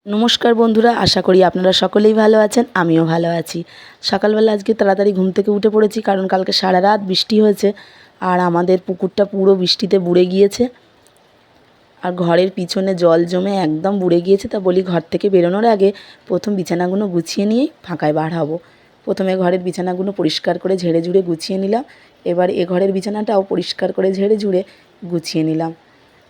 নমস্কার বন্ধুরা, আশা করি আপনারা সকলেই ভালো আছেন। আমিও ভালো আছি। সকালবেলা আজকে তাড়াতাড়ি ঘুম থেকে উঠে পড়েছি, কারণ কালকে সারা রাত বৃষ্টি হয়েছে আর আমাদের পুকুরটা পুরো বৃষ্টিতে বুড়ে গিয়েছে। আর ঘরের পিছনে জল জমে একদম বুড়ে গিয়েছে। তা বলি ঘর থেকে বেরোনোর আগে প্রথম বিছানাগুলো গুছিয়ে নিয়েই ফাঁকায় বার হব। প্রথমে ঘরের বিছানাগুলো পরিষ্কার করে ঝেড়ে ঝুড়ে গুছিয়ে নিলাম। এবার এ ঘরের বিছানাটাও পরিষ্কার করে ঝেড়ে ঝুড়ে গুছিয়ে নিলাম।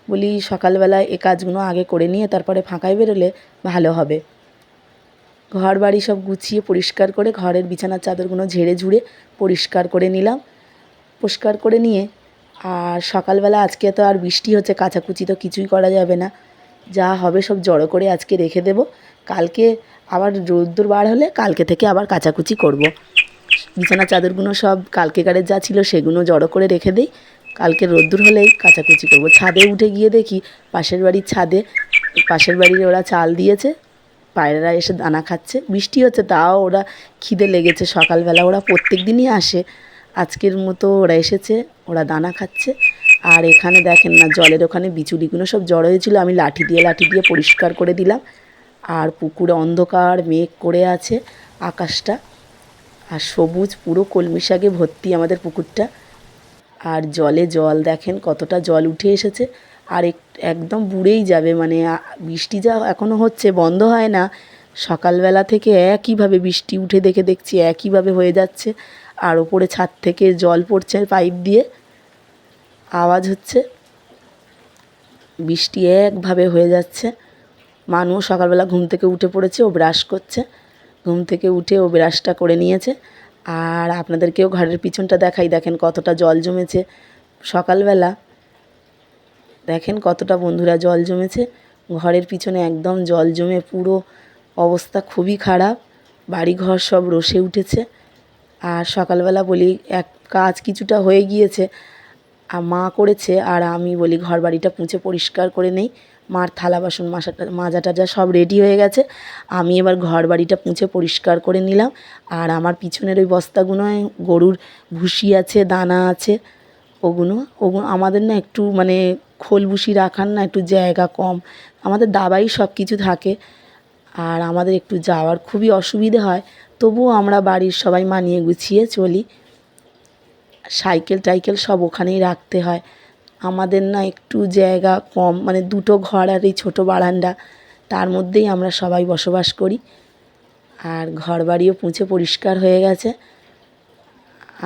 বলি সকালবেলায় এ কাজগুলো আগে করে নিয়ে তারপরে ফাঁকায় বেরোলে ভালো হবে। ঘর বাড়ি সব গুছিয়ে পরিষ্কার করে ঘরের বিছানার চাদরগুলো ঝেড়ে ঝুড়ে পরিষ্কার করে নিলাম। পরিষ্কার করে নিয়ে আর সকালবেলা আজকে তো আর বৃষ্টি হচ্ছে, কাচাকুচি তো কিছুই করা যাবে না। যা হবে সব জড়ো করে আজকে রেখে দেব। কালকে আবার রোদ্দুর বার হলে কালকে থেকে আবার কাচাকুচি করব। বিছানার চাদরগুলো সব কালকেকারের যা ছিল সেগুলো জড়ো করে রেখে দিই। কালকে রোদ্দুর হলেই কাচাকুচি করব। ছাদে উঠে গিয়ে দেখি পাশের বাড়ির ছাদে, পাশের বাড়ির ওরা চাল দিয়েছে, পায়রারা এসে দানা খাচ্ছে। বৃষ্টি হচ্ছে তাও ওরা খিদে লেগেছে। সকালবেলা ওরা প্রত্যেক দিনই আসে, আজকের মতো ওরা এসেছে, ওরা দানা খাচ্ছে। আর এখানে দেখেন না, জলের ওখানে বিচুলিগুলো সব জড়ো হয়েছিল, আমি লাঠি দিয়ে পরিষ্কার করে দিলাম। আর পুকুরে অন্ধকার মেঘ করে আছে আকাশটা, আর সবুজ পুরো কলমি শাকে ভর্তি আমাদের পুকুরটা। আর জলে জল দেখেন কতটা জল উঠে এসেছে। আর একদম বুড়েই যাবে, মানে বৃষ্টি যা এখনও হচ্ছে বন্ধ হয় না। সকালবেলা থেকে একইভাবে বৃষ্টি উঠে দেখছি একইভাবে হয়ে যাচ্ছে। আর ওপরে ছাদ থেকে জল পড়ছে পাইপ দিয়ে, আওয়াজ হচ্ছে। বৃষ্টি একভাবে হয়ে যাচ্ছে। মানুষ সকালবেলা ঘুম থেকে উঠে পড়েছে, ও ব্রাশ করছে। ঘুম থেকে উঠে ও ব্রাশটা করে নিয়েছে। আর আপনাদেরকেও ঘরের পিছনটা দেখাই, দেখেন কতটা জল জমেছে। সকালবেলা দেখেন কতটা বন্ধুরা জল জমেছে ঘরের পিছনে, একদম জল জমে পুরো অবস্থা খুবই খারাপ। বাড়িঘর সব রসে উঠেছে। আর সকালবেলা বলি এক কাজ কিছুটা হয়ে গিয়েছে, আর মা করেছে, আর আমি বলি ঘর বাড়িটা পুঁছে পরিষ্কার করে নেই। মার থালা বাসন মাজা টাজা সব রেডি হয়ে গেছে। আমি এবার ঘর বাড়িটা পুঁছে পরিষ্কার করে নিলাম। আর আমার পিছনের ওই বস্তাগুলোয় গরুর ভুসি আছে, দানা আছে, ওগুলো আমাদের না একটু মানে খোল ভুসি রাখার না একটু জায়গা কম, আমাদের দাবাই সব কিছু থাকে। আর আমাদের একটু যাওয়ার খুবই অসুবিধে হয়, তবুও আমরা বাড়ির সবাই মানিয়ে গুছিয়ে চলি। সাইকেল টাইকেল সব ওখানেই রাখতে হয়। আমাদের না একটু জায়গা কম, মানে দুটো ঘর আর এই ছোটো বারান্দা, তার মধ্যেই আমরা সবাই বসবাস করি। আর ঘর বাড়িও পুঁছে পরিষ্কার হয়ে গেছে।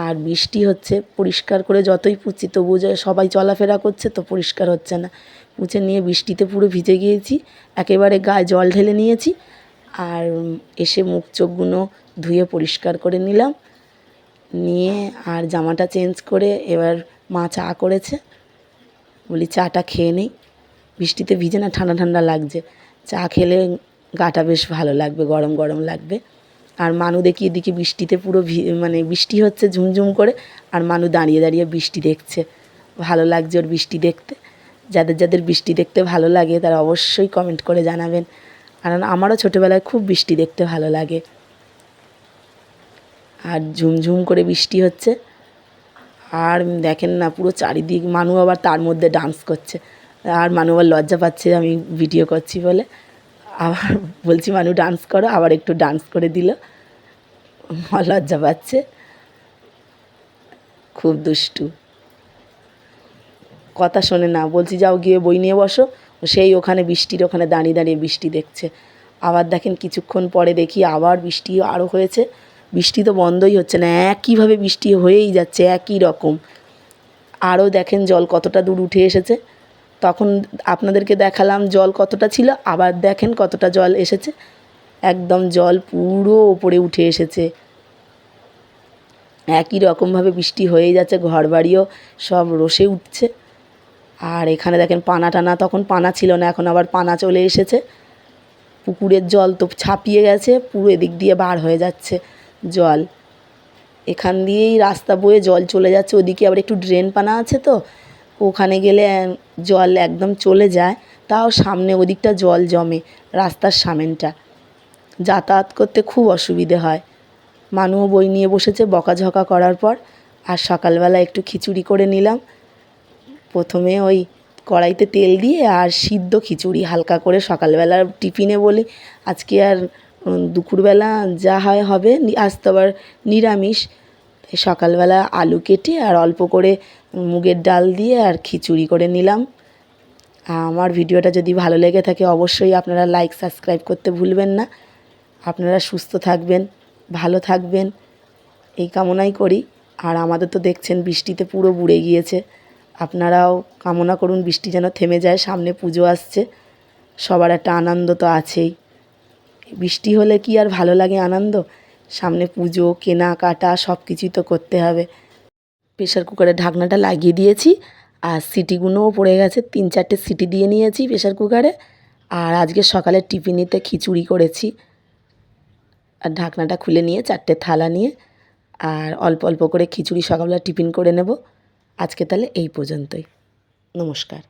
আর বৃষ্টি হচ্ছে, পরিষ্কার করে যতই পুঁছি তবু যে সবাই চলাফেরা করছে তো পরিষ্কার হচ্ছে না। মুছে নিয়ে বৃষ্টিতে পুরো ভিজে গিয়েছি, একেবারে গায়ে জল ঢেলে নিয়েছি। আর এসে মুখ চোখগুলো ধুয়ে পরিষ্কার করে নিলাম, নিয়ে আর জামাটা চেঞ্জ করে এবার মা চা করেছে, বলি চাটা খেয়ে নেই। বৃষ্টিতে ভিজে না ঠান্ডা ঠান্ডা লাগছে, চা খেলে গাটা বেশ ভালো লাগবে, গরম গরম লাগবে। আর মানু দেখি এদিকে বৃষ্টিতে পুরো মানে বৃষ্টি হচ্ছে ঝুমঝুম করে, আর মানু দাঁড়িয়ে দাঁড়িয়ে বৃষ্টি দেখছে। ভালো লাগছে ওর বৃষ্টি দেখতে। যাদের যাদের বৃষ্টি দেখতে ভালো লাগে তারা অবশ্যই কমেন্ট করে জানাবেন, কারণ আমারও ছোটোবেলায় খুব বৃষ্টি দেখতে ভালো লাগে। আর ঝুমঝুম করে বৃষ্টি হচ্ছে। আর দেখেন না পুরো চারিদিক, মানু আবার তার মধ্যে ডান্স করছে। আর মানু আবার লজ্জা পাচ্ছে আমি ভিডিও করছি বলে, আবার বলছি মানু ডান্স করো, আবার একটু ডান্স করে দিল, লজ্জা পাচ্ছে। খুব দুষ্টু, কথা শোনে না। বলছি যাও গিয়ে বই নিয়ে বসো, সেই ওখানে বৃষ্টির ওখানে দাঁড়িয়ে দাঁড়িয়ে বৃষ্টি দেখছে। আবার দেখেন কিছুক্ষণ পরে দেখি আবার বৃষ্টি আরও হয়েছে। বৃষ্টি তো বন্ধই হচ্ছে না, একইভাবে বৃষ্টি হয়েই যাচ্ছে একই রকম। আরও দেখেন জল কতটা দূর উঠে এসেছে। তখন আপনাদেরকে দেখালাম জল কতটা ছিল, আবার দেখেন কতটা জল এসেছে। একদম জল পুরো ওপরে উঠে এসেছে। একই রকমভাবে বৃষ্টি হয়েই যাচ্ছে, ঘর বাড়িও সব রসে উঠছে। আর এখানে দেখেন পানা টানা, তখন পানা ছিল না, এখন আবার পানা চলে এসেছে। পুকুরের জল তো ছাপিয়ে গেছে, পুরো এদিক দিয়ে বার হয়ে যাচ্ছে জল। এখান দিয়েই রাস্তা বয়ে জল চলে যাচ্ছে, ওদিকে আবার একটু ড্রেন পানা আছে, তো ওখানে গেলে জল একদম চলে যায়। তাও সামনে ওদিকটা জল জমে, রাস্তার সামনেটা যাতায়াত করতে খুব অসুবিধে হয়। মানুও বই নিয়ে বসেছে বকাঝকা করার পর। আর সকালবেলা একটু খিচুড়ি করে নিলাম। প্রথমে ওই কড়াইতে তেল দিয়ে আর সিদ্ধ খিচুড়ি হালকা করে সকালবেলার টিফিনে বলে আজকে আর দুপুরবেলা যা হয় হবে, আজ তো আবার নিরামিষ। সকালবেলা আলু কেটে আর অল্প করে মুগের ডাল দিয়ে আর খিচুড়ি করে নিলাম। আমার ভিডিওটা যদি ভালো লেগে থাকে অবশ্যই আপনারা লাইক সাবস্ক্রাইব করতে ভুলবেন না। আপনারা সুস্থ থাকবেন, ভালো থাকবেন এই কামনাই করি। আর আমাদের তো দেখছেন বৃষ্টিতে পুরো বুড়ে গিয়েছে। আপনারাও কামনা করুন বৃষ্টি যেন থেমে যায়, সামনে পুজো আসছে, সবার একটা আনন্দ তো আছেই। বৃষ্টি হলে কি আর ভালো লাগে আনন্দ? সামনে পুজো, কেনাকাটা সব কিছুই তো করতে হবে। প্রেশার কুকারের ঢাকনাটা লাগিয়ে দিয়েছি আর সিটিগুলোও পড়ে গেছে, 3-4টে সিটি দিয়ে নিয়েছি প্রেশার কুকারে। আর আজকে সকালের টিফিনেতে খিচুড়ি করেছি। আর ঢাকনাটা খুলে নিয়ে 4টে থালা নিয়ে আর অল্প অল্প করে খিচুড়ি সকালবেলা টিফিন করে নেব। আজকে তাহলে এই পর্যন্তই। নমস্কার।